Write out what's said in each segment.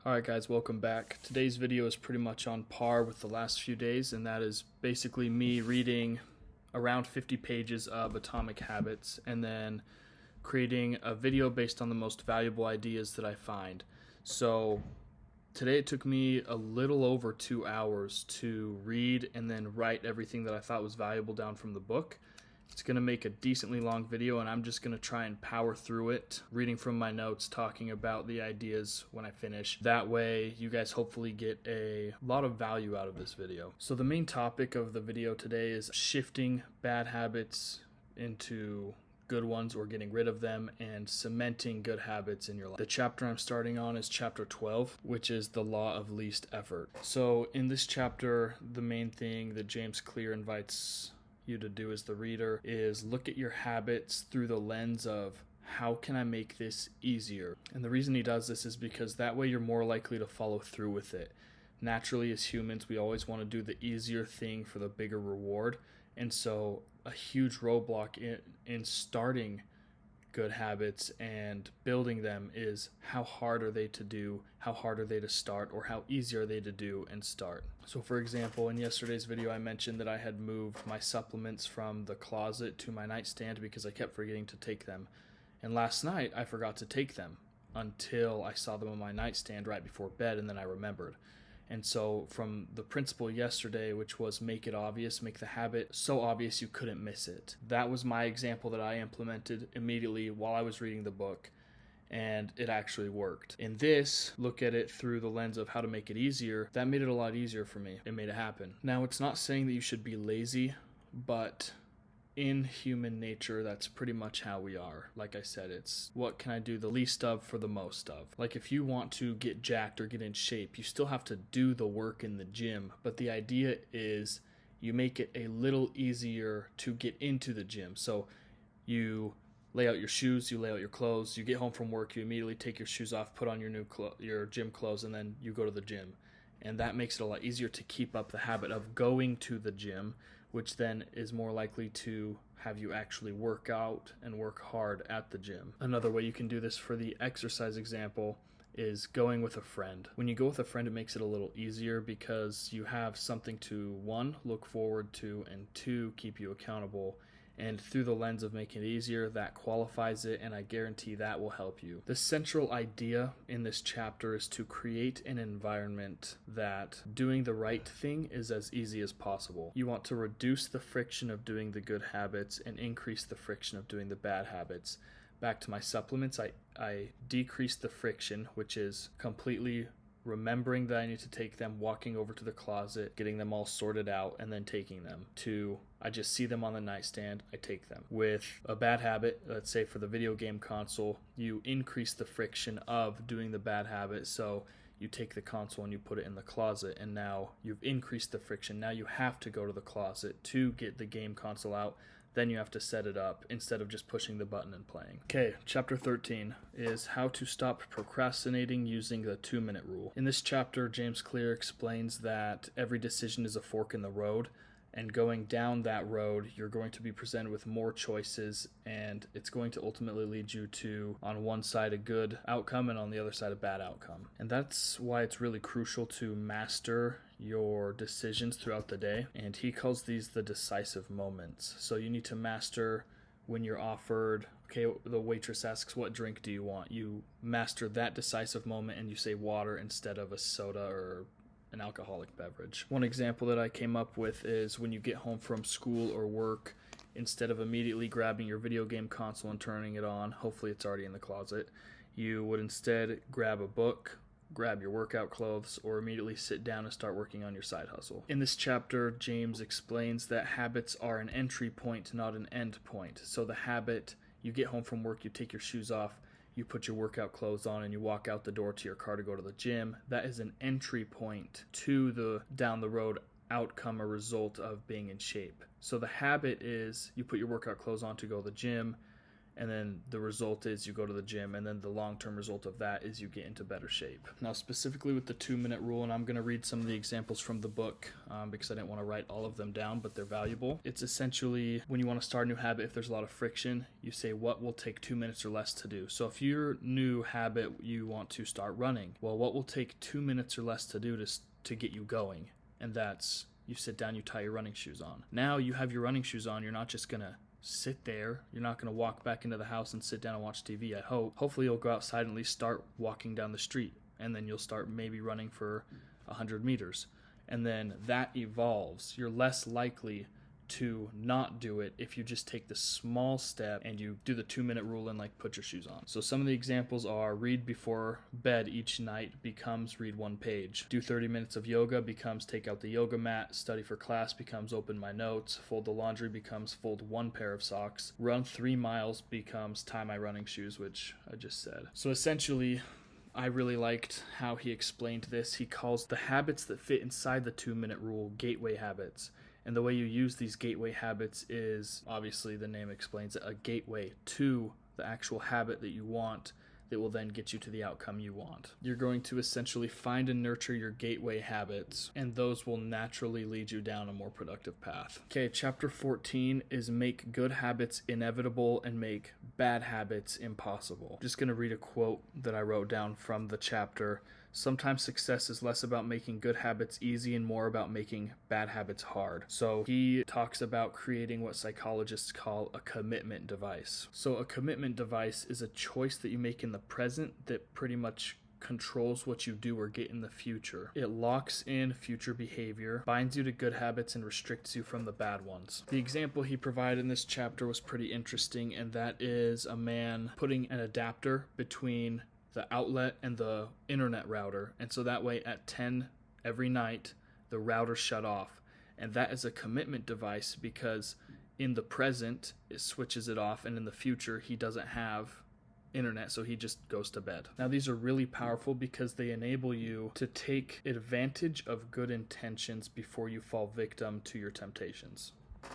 Alright guys, welcome back. Today's video is pretty much on par with the last few days, and that is basically me reading around 50 pages of Atomic Habits and then creating a video based on the most valuable ideas that I find. So today it took me a little over 2 hours to read and then write everything that I thought was valuable down from the book. It's going to make a decently long video, and I'm just going to try and power through it, reading from my notes, talking about the ideas when I finish. That way, you guys hopefully get a lot of value out of this video. So the main topic of the video today is shifting bad habits into good ones or getting rid of them and cementing good habits in your life. The chapter I'm starting on is chapter 12, which is the law of least effort. So in this chapter, the main thing that James Clear invites you to do as the reader is look at your habits through the lens of how can I make this easier? And the reason he does this is because that way you're more likely to follow through with it. Naturally, as humans, we always want to do the easier thing for the bigger reward. And so a huge roadblock in starting good habits and building them is how hard are they to do, how hard are they to start, or how easy are they to do and start. So for example, in yesterday's video I mentioned that I had moved my supplements from the closet to my nightstand because I kept forgetting to take them. And last night I forgot to take them until I saw them on my nightstand right before bed, and then I remembered. And so from the principle yesterday, which was make it obvious, make the habit so obvious you couldn't miss it. That was my example that I implemented immediately while I was reading the book, and it actually worked. In this, look at it through the lens of how to make it easier. That made it a lot easier for me. It made it happen. Now, it's not saying that you should be lazy, but in human nature, that's pretty much how we are. Like I said, it's what can I do the least of for the most of. Like if you want to get jacked or get in shape, you still have to do the work in the gym. But the idea is you make it a little easier to get into the gym. So you lay out your shoes, you lay out your clothes, you get home from work, you immediately take your shoes off, put on your gym clothes, and then you go to the gym. And that makes it a lot easier to keep up the habit of going to the gym, which then is more likely to have you actually work out and work hard at the gym. Another way you can do this for the exercise example is going with a friend. When you go with a friend, it makes it a little easier because you have something to, one, look forward to, and two, keep you accountable. And through the lens of making it easier, that qualifies it, and I guarantee that will help you. The central idea in this chapter is to create an environment that doing the right thing is as easy as possible. You want to reduce the friction of doing the good habits and increase the friction of doing the bad habits. Back to my supplements, I decrease the friction, which is completely remembering that I need to take them, walking over to the closet, getting them all sorted out, and then taking them. To I just see them on the nightstand, I take them. With a bad habit, let's say for the video game console, you increase the friction of doing the bad habit, so you take the console and you put it in the closet, and now you've increased the friction. Now you have to go to the closet to get the game console out. Then you have to set it up instead of just pushing the button and playing. Okay, chapter 13 is how to stop procrastinating using the 2-minute rule. In this chapter, James Clear explains that every decision is a fork in the road, and going down that road, you're going to be presented with more choices, and it's going to ultimately lead you to, on one side, a good outcome, and on the other side, a bad outcome. And that's why it's really crucial to master your decisions throughout the day, and he calls these the decisive moments. So you need to master when you're offered, okay, the waitress asks, what drink do you want? You master that decisive moment and you say water instead of a soda or an alcoholic beverage. One example that I came up with is when you get home from school or work, instead of immediately grabbing your video game console and turning it on, hopefully it's already in the closet, you would instead grab a book, grab your workout clothes, or immediately sit down and start working on your side hustle. In this chapter, James explains that habits are an entry point, not an end point. So the habit, you get home from work, you take your shoes off, you put your workout clothes on, and you walk out the door to your car to go to the gym. That is an entry point to the down the road outcome or result of being in shape. So the habit is you put your workout clothes on to go to the gym, and then the result is you go to the gym, and then the long-term result of that is you get into better shape. Now, specifically with the 2-minute rule, and I'm going to read some of the examples from the book because I didn't want to write all of them down, but they're valuable. It's essentially when you want to start a new habit, if there's a lot of friction, you say what will take 2 minutes or less to do. So if your new habit, you want to start running, well, what will take 2 minutes or less to do to get you going? And that's you sit down, you tie your running shoes on. Now you have your running shoes on, you're not just going to sit there. You're not going to walk back into the house and sit down and watch TV, I hope. Hopefully you'll go outside and at least start walking down the street, and then you'll start maybe running for 100 meters. And then that evolves. You're less likely to not do it if you just take the small step and you do the 2-minute rule and like put your shoes on. So some of the examples are read before bed each night becomes read 1 page. Do 30 minutes of yoga becomes take out the yoga mat. Study for class becomes open my notes. Fold the laundry becomes fold 1 pair of socks. Run 3 miles becomes tie my running shoes, which I just said. So essentially, I really liked how he explained this. He calls the habits that fit inside the 2-minute rule gateway habits. And the way you use these gateway habits is, obviously the name explains it, a gateway to the actual habit that you want that will then get you to the outcome you want. You're going to essentially find and nurture your gateway habits, and those will naturally lead you down a more productive path. Okay, chapter 14 is make good habits inevitable and make bad habits impossible. I'm just going to read a quote that I wrote down from the chapter. Sometimes success is less about making good habits easy and more about making bad habits hard. So he talks about creating what psychologists call a commitment device. So a commitment device is a choice that you make in the present that pretty much controls what you do or get in the future. It locks in future behavior, binds you to good habits, and restricts you from the bad ones. The example he provided in this chapter was pretty interesting, and that is a man putting an adapter between the outlet and the internet router, and so that way at 10 every night the router shut off, and that is a commitment device because in the present it switches it off, and in the future he doesn't have internet, so he just goes to bed. Now these are really powerful because they enable you to take advantage of good intentions before you fall victim to your temptations.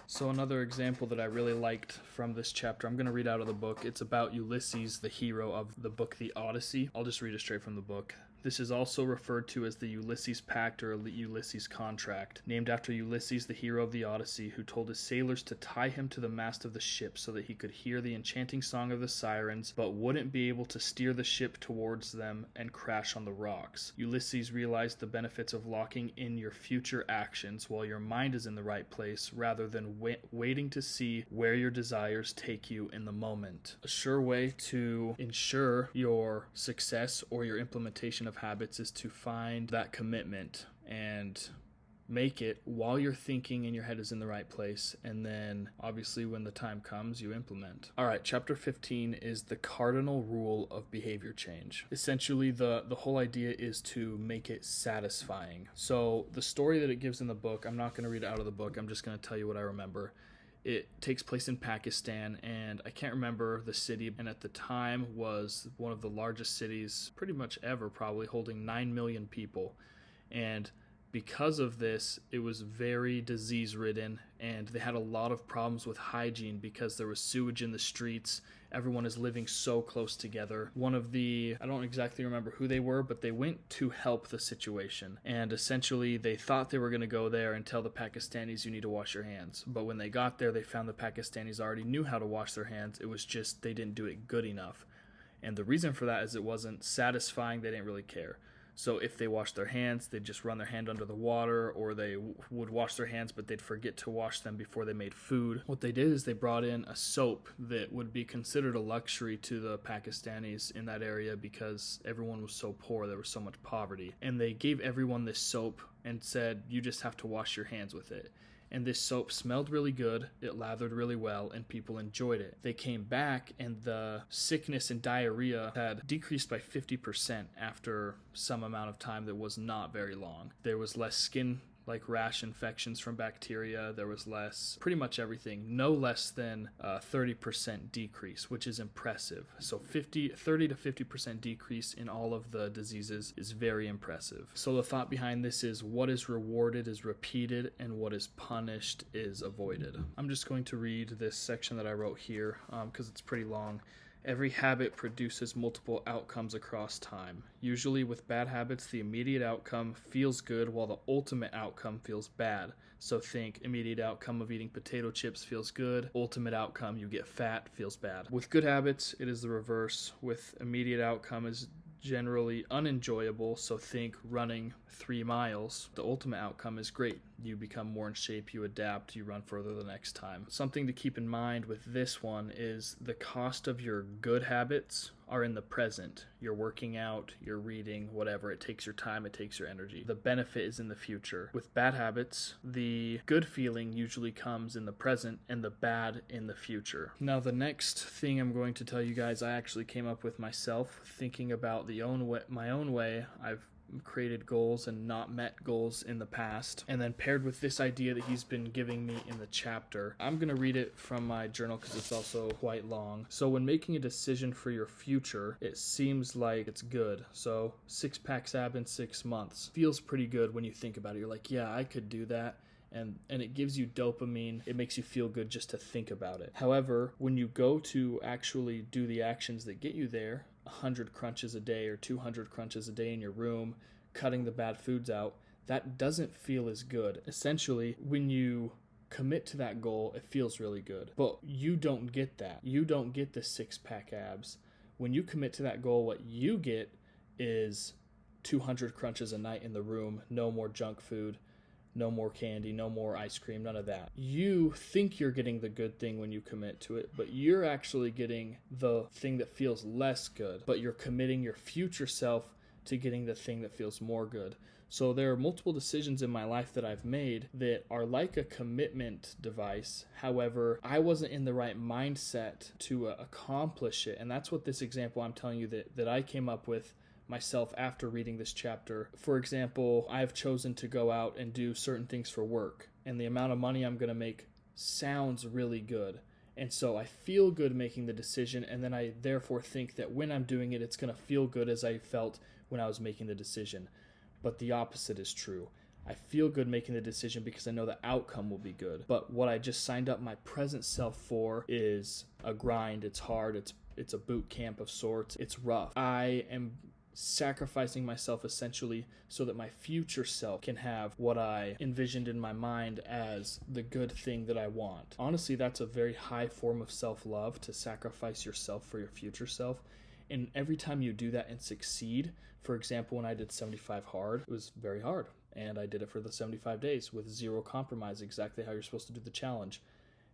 So another example that I really liked from this chapter, I'm going to read out of the book. It's about Ulysses, the hero of the book The Odyssey. I'll just read it straight from the book. This is also referred to as the Ulysses Pact or Ulysses Contract, named after Ulysses, the hero of the Odyssey, who told his sailors to tie him to the mast of the ship so that he could hear the enchanting song of the sirens, but wouldn't be able to steer the ship towards them and crash on the rocks. Ulysses realized the benefits of locking in your future actions while your mind is in the right place, rather than waiting to see where your desires take you in the moment. A sure way to ensure your success or your implementation of habits is to find that commitment and make it while you're thinking and your head is in the right place, and then obviously when the time comes you implement. All right, chapter 15 is the cardinal rule of behavior change. Essentially the whole idea is to make it satisfying. So the story that it gives in the book, I'm not going to read it out of the book, I'm just going to tell you what I remember. It takes place in Pakistan, and I can't remember the city, and at the time was one of the largest cities pretty much ever, probably holding 9 million people. And because of this, it was very disease-ridden, and they had a lot of problems with hygiene because there was sewage in the streets. Everyone is living so close together. One of the, I don't exactly remember who they were, but they went to help the situation. And essentially, they thought they were going to go there and tell the Pakistanis, you need to wash your hands. But when they got there, they found the Pakistanis already knew how to wash their hands. It was just they didn't do it good enough. And the reason for that is it wasn't satisfying. They didn't really care. So if they washed their hands, they'd just run their hand under the water, or they would wash their hands, but they'd forget to wash them before they made food. What they did is they brought in a soap that would be considered a luxury to the Pakistanis in that area because everyone was so poor, there was so much poverty. And they gave everyone this soap and said, you just have to wash your hands with it. And this soap smelled really good, it lathered really well, and people enjoyed it. They came back, and the sickness and diarrhea had decreased by 50% after some amount of time that was not very long. There was less skin like rash infections from bacteria. There was less, pretty much everything, no less than 30% decrease, which is impressive. So 30 to 50% decrease in all of the diseases is very impressive. So the thought behind this is what is rewarded is repeated and what is punished is avoided. I'm just going to read this section that I wrote here because it's pretty long. Every habit produces multiple outcomes across time. Usually with bad habits, the immediate outcome feels good while the ultimate outcome feels bad. So think immediate outcome of eating potato chips feels good. Ultimate outcome, you get fat, feels bad. With good habits, it is the reverse. With immediate outcome is generally unenjoyable, so think running 3 miles. The ultimate outcome is great. You become more in shape, you adapt, you run further the next time. Something to keep in mind with this one is the cost of your good habits are in the present. You're working out, you're reading, whatever. It takes your time, it takes your energy. The benefit is in the future. With bad habits, the good feeling usually comes in the present and the bad in the future. Now, the next thing I'm going to tell you guys, I actually came up with myself, thinking about my own way. I've created goals and not met goals in the past, and then paired with this idea that he's been giving me in the chapter. I'm going to read it from my journal because it's also quite long. So when making a decision for your future, it seems like it's good. So 6-pack ab in 6 months feels pretty good when you think about it. You're like, yeah, I could do that. And it gives you dopamine. It makes you feel good just to think about it. However, when you go to actually do the actions that get you there, 100 crunches a day or 200 crunches a day in your room, cutting the bad foods out, that doesn't feel as good. Essentially, when you commit to that goal, it feels really good. But you don't get that. You don't get the 6-pack abs. When you commit to that goal, what you get is 200 crunches a night in the room, no more junk food, no more candy, no more ice cream, none of that. You think you're getting the good thing when you commit to it, but you're actually getting the thing that feels less good, but you're committing your future self to getting the thing that feels more good. So there are multiple decisions in my life that I've made that are like a commitment device. However, I wasn't in the right mindset to accomplish it. And that's what this example I'm telling you that I came up with myself after reading this chapter. For example, I've chosen to go out and do certain things for work, and the amount of money I'm going to make sounds really good. And so I feel good making the decision, and then I therefore think that when I'm doing it, it's going to feel good as I felt when I was making the decision. But the opposite is true. I feel good making the decision because I know the outcome will be good. But what I just signed up my present self for is a grind. It's hard. It's a boot camp of sorts. It's rough. I am sacrificing myself essentially so that my future self can have what I envisioned in my mind as the good thing that I want. Honestly, that's a very high form of self-love, to sacrifice yourself for your future self. And every time you do that and succeed, for example, when I did 75 hard, it was very hard. And I did it for the 75 days with zero compromise, exactly how you're supposed to do the challenge.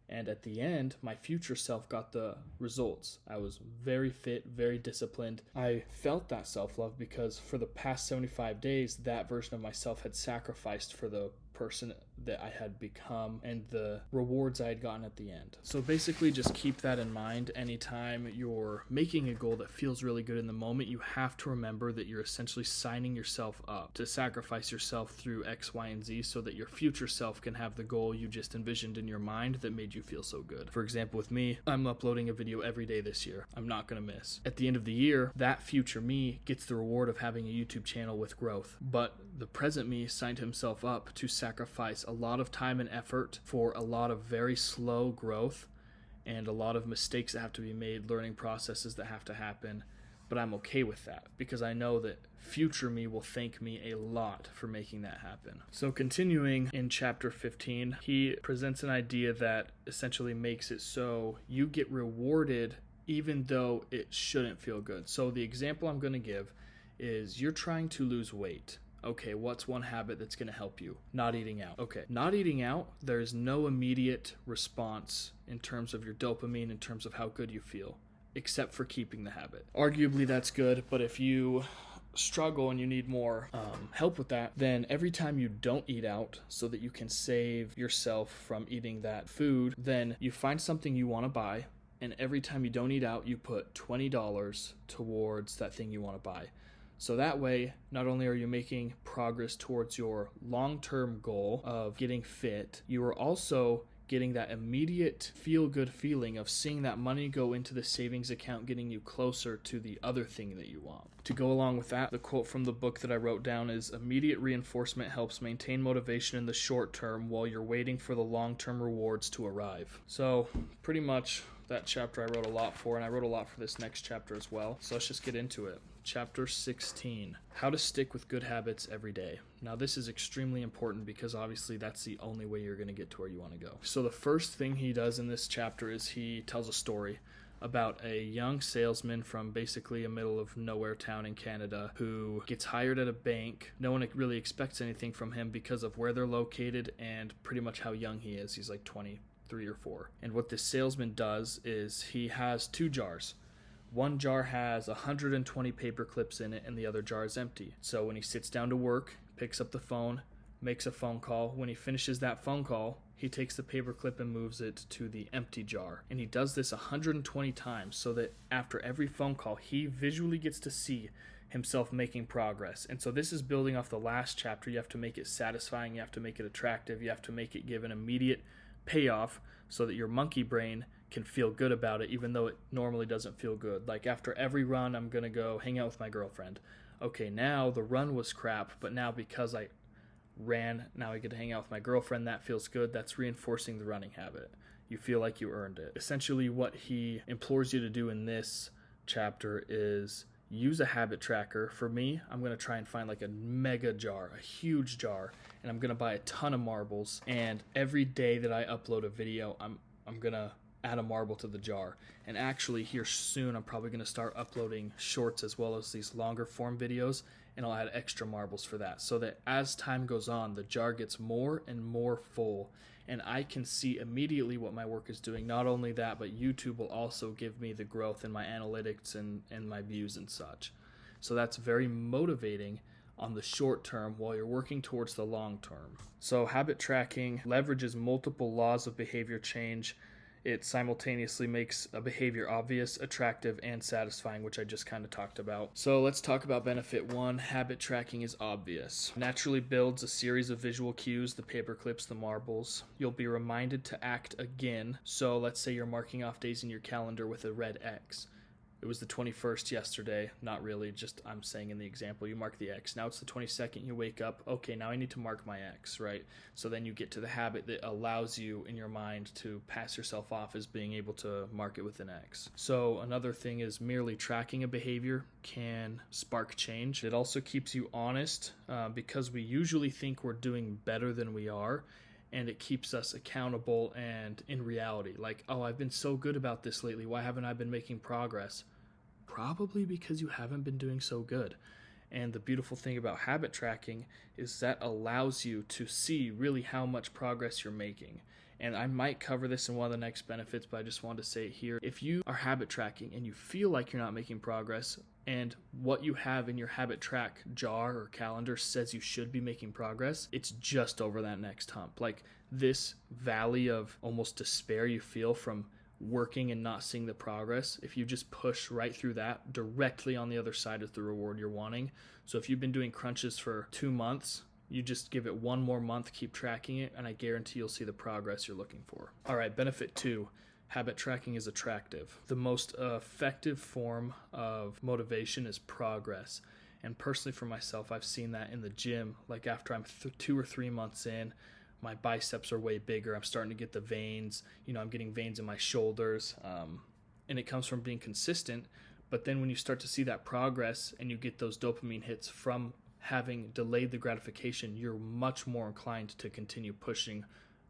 And at the end, my future self got the results. I was very fit, very disciplined. I felt that self-love because for the past 75 days, that version of myself had sacrificed for the person that I had become and the rewards I had gotten at the end. So basically just keep that in mind. Anytime you're making a goal that feels really good in the moment, you have to remember that you're essentially signing yourself up to sacrifice yourself through X, Y, and Z so that your future self can have the goal you just envisioned in your mind that made you feel so good. For example, with me, I'm uploading a video every day this year. I'm not going to miss. At the end of the year, that future me gets the reward of having a YouTube channel with growth. But the present me signed himself up to sacrifice a lot of time and effort for a lot of very slow growth and a lot of mistakes that have to be made, learning processes that have to happen. But I'm okay with that because I know that future me will thank me a lot for making that happen. So continuing in chapter 15, he presents an idea that essentially makes it so you get rewarded even though it shouldn't feel good. So the example I'm going to give is you're trying to lose weight. Okay, what's one habit that's going to help you? Not eating out. Okay, not eating out, there's no immediate response in terms of your dopamine, in terms of how good you feel, except for keeping the habit. Arguably that's good, but if you struggle and you need more help with that, then every time you don't eat out so that you can save yourself from eating that food, then you find something you want to buy, and every time you don't eat out, you put $20 towards that thing you want to buy. So that way, not only are you making progress towards your long-term goal of getting fit, you are also getting that immediate feel-good feeling of seeing that money go into the savings account, getting you closer to the other thing that you want. To go along with that, the quote from the book that I wrote down is, "Immediate reinforcement helps maintain motivation in the short term while you're waiting for the long-term rewards to arrive." So pretty much that chapter I wrote a lot for, and I wrote a lot for this next chapter as well. So let's just get into it. Chapter 16, how to stick with good habits every day. Now this is extremely important because obviously that's the only way you're going to get to where you want to go. So the first thing he does in this chapter is he tells a story about a young salesman from basically a middle of nowhere town in Canada who gets hired at a bank. No one really expects anything from him because of where they're located and pretty much how young he is. He's like 23 or 4. And what this salesman does is he has 2 jars. One jar has 120 paper clips in it and the other jar is empty. So when he sits down to work, picks up the phone, makes a phone call. When he finishes that phone call, he takes the paper clip and moves it to the empty jar. And he does this 120 times so that after every phone call, he visually gets to see himself making progress. And so this is building off the last chapter. You have to make it satisfying. You have to make it attractive. You have to make it give an immediate payoff so that your monkey brain can feel good about it, even though it normally doesn't feel good. Like after every run, I'm going to go hang out with my girlfriend. Okay, now the run was crap, but now because I ran, now I get to hang out with my girlfriend. That feels good. That's reinforcing the running habit. You feel like you earned it. Essentially, what he implores you to do in this chapter is use a habit tracker. For me, I'm going to try and find like a mega jar, a huge jar, and I'm going to buy a ton of marbles. And every day that I upload a video, I'm going to add a marble to the jar. And actually here soon I'm probably going to start uploading shorts as well as these longer form videos, and I'll add extra marbles for that so that as time goes on the jar gets more and more full and I can see immediately what my work is doing. Not only that, but YouTube will also give me the growth in my analytics and my views and such. So that's very motivating on the short term while you're working towards the long term. So habit tracking leverages multiple laws of behavior change. It simultaneously makes a behavior obvious, attractive, and satisfying, which I just kind of talked about. So let's talk about benefit 1. Habit tracking is obvious. Naturally builds a series of visual cues, the paper clips, the marbles. You'll be reminded to act again. So let's say you're marking off days in your calendar with a red X. It was the 21st yesterday. Not really, just I'm saying in the example, you mark the X. Now it's the 22nd, you wake up, okay, now I need to mark my X, right? So then you get to the habit that allows you in your mind to pass yourself off as being able to mark it with an X. So another thing is merely tracking a behavior can spark change. It also keeps you honest because we usually think we're doing better than we are. And it keeps us accountable and in reality. Like, oh, I've been so good about this lately. Why haven't I been making progress? Probably because you haven't been doing so good. And the beautiful thing about habit tracking is that allows you to see really how much progress you're making. And I might cover this in one of the next benefits, but I just wanted to say it here. If you are habit tracking and you feel like you're not making progress, and what you have in your habit track jar or calendar says you should be making progress, it's just over that next hump. Like this valley of almost despair you feel from working and not seeing the progress, if you just push right through that, directly on the other side is the reward you're wanting. So if you've been doing crunches for 2 months, you just give it 1 more month, keep tracking it, and I guarantee you'll see the progress you're looking for. All right, benefit 2. Habit tracking is attractive. The most effective form of motivation is progress. And personally for myself, I've seen that in the gym. Like after I'm 2 or 3 months in, my biceps are way bigger. I'm starting to get the veins. I'm getting veins in my shoulders. And it comes from being consistent. But then when you start to see that progress and you get those dopamine hits from having delayed the gratification, you're much more inclined to continue pushing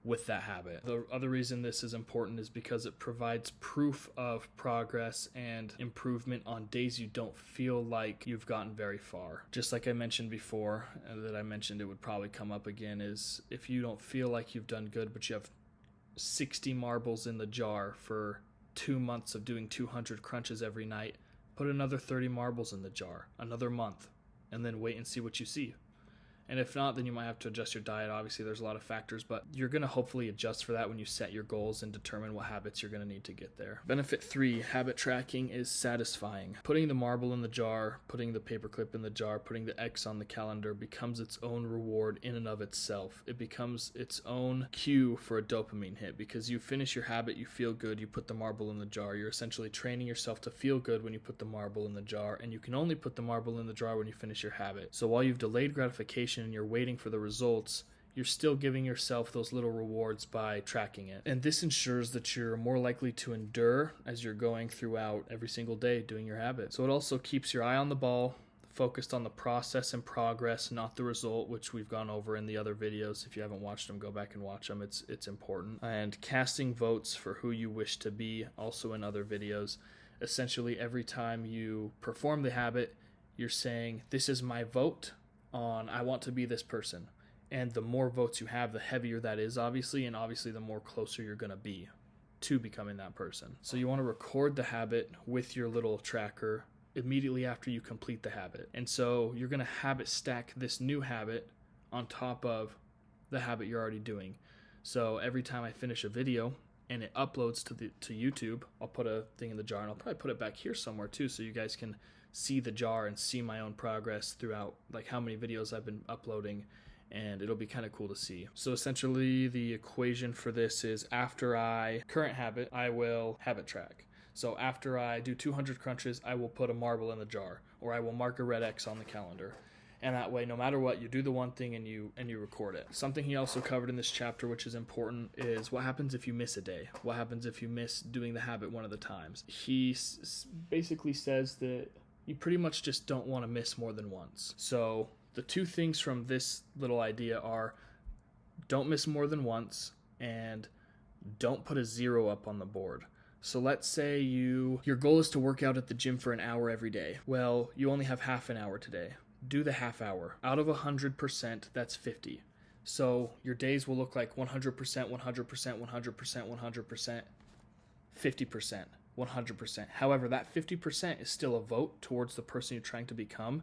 with that habit. The other reason this is important is because it provides proof of progress and improvement on days you don't feel like you've gotten very far. Just like I mentioned before, that I mentioned it would probably come up again, is if you don't feel like you've done good, but you have 60 marbles in the jar for 2 months of doing 200 crunches every night, put another 30 marbles in the jar, another month, and then wait and see what you see. And if not, then you might have to adjust your diet. Obviously, there's a lot of factors, but you're going to hopefully adjust for that when you set your goals and determine what habits you're going to need to get there. Benefit 3, habit tracking is satisfying. Putting the marble in the jar, putting the paperclip in the jar, putting the X on the calendar becomes its own reward in and of itself. It becomes its own cue for a dopamine hit, because you finish your habit, you feel good, you put the marble in the jar. You're essentially training yourself to feel good when you put the marble in the jar, and you can only put the marble in the jar when you finish your habit. So while you've delayed gratification and you're waiting for the results, you're still giving yourself those little rewards by tracking it. And this ensures that you're more likely to endure as you're going throughout every single day doing your habit. So it also keeps your eye on the ball, focused on the process and progress, not the result, which we've gone over in the other videos. If you haven't watched them, go back and watch them. It's important. And casting votes for who you wish to be, also in other videos. Essentially, every time you perform the habit, you're saying, this is my vote on I want to be this person. And the more votes you have, the heavier that is, obviously, and obviously the more closer you're going to be to becoming that person. So you want to record the habit with your little tracker immediately after you complete the habit. And so you're going to habit stack this new habit on top of the habit you're already doing. So every time I finish a video and it uploads to YouTube, I'll put a thing in the jar, and I'll probably put it back here somewhere too, so you guys can see the jar and see my own progress throughout, like how many videos I've been uploading, and it'll be kind of cool to see. So essentially the equation for this is current habit, I will habit track. So after I do 200 crunches, I will put a marble in the jar, or I will mark a red X on the calendar. And that way, no matter what, you do the one thing and you record it. Something he also covered in this chapter, which is important, is what happens if you miss a day? What happens if you miss doing the habit one of the times? He basically says that you pretty much just don't want to miss more than once. So the two things from this little idea are, don't miss more than once, and don't put a 0 up on the board. So let's say your goal is to work out at the gym for an hour every day. Well, you only have half an hour today. Do the half hour. Out of 100%, that's 50. So your days will look like 100%, 100%, 100%, 100%, 50%, 100%. However, that 50% is still a vote towards the person you're trying to become,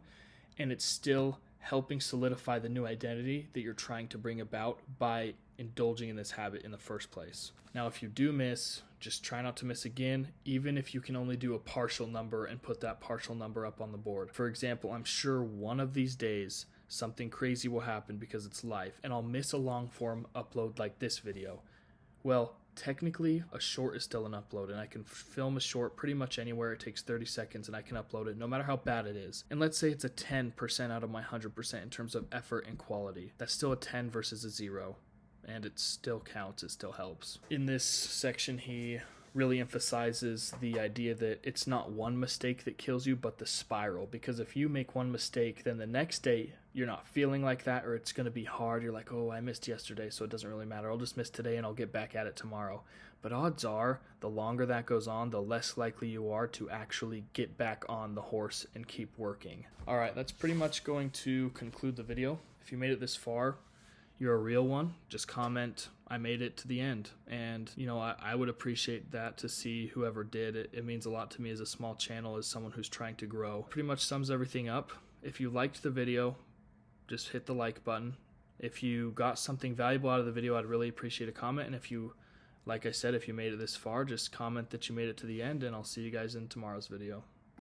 and it's still helping solidify the new identity that you're trying to bring about by indulging in this habit in the first place. Now, if you do miss, just try not to miss again, even if you can only do a partial number and put that partial number up on the board. For example, I'm sure one of these days something crazy will happen because it's life, and I'll miss a long form upload like this video. Well, technically a short is still an upload, and I can film a short pretty much anywhere. It takes 30 seconds and I can upload it no matter how bad it is. And let's say it's a 10% out of my 100% in terms of effort and quality. That's still a 10 versus a 0, and it still counts, it still helps. In this section, he really emphasizes the idea that it's not one mistake that kills you, but the spiral. Because if you make one mistake, then the next day you're not feeling like that, or it's going to be hard. You're like, oh, I missed yesterday, so it doesn't really matter. I'll just miss today and I'll get back at it tomorrow. But odds are, the longer that goes on, the less likely you are to actually get back on the horse and keep working. All right, that's pretty much going to conclude the video. If you made it this far, you're a real one. Just comment, I made it to the end. And, I would appreciate that, to see whoever did. It means a lot to me as a small channel, as someone who's trying to grow. Pretty much sums everything up. If you liked the video, just hit the like button. If you got something valuable out of the video, I'd really appreciate a comment. And if you, like I said, if you made it this far, just comment that you made it to the end, and I'll see you guys in tomorrow's video.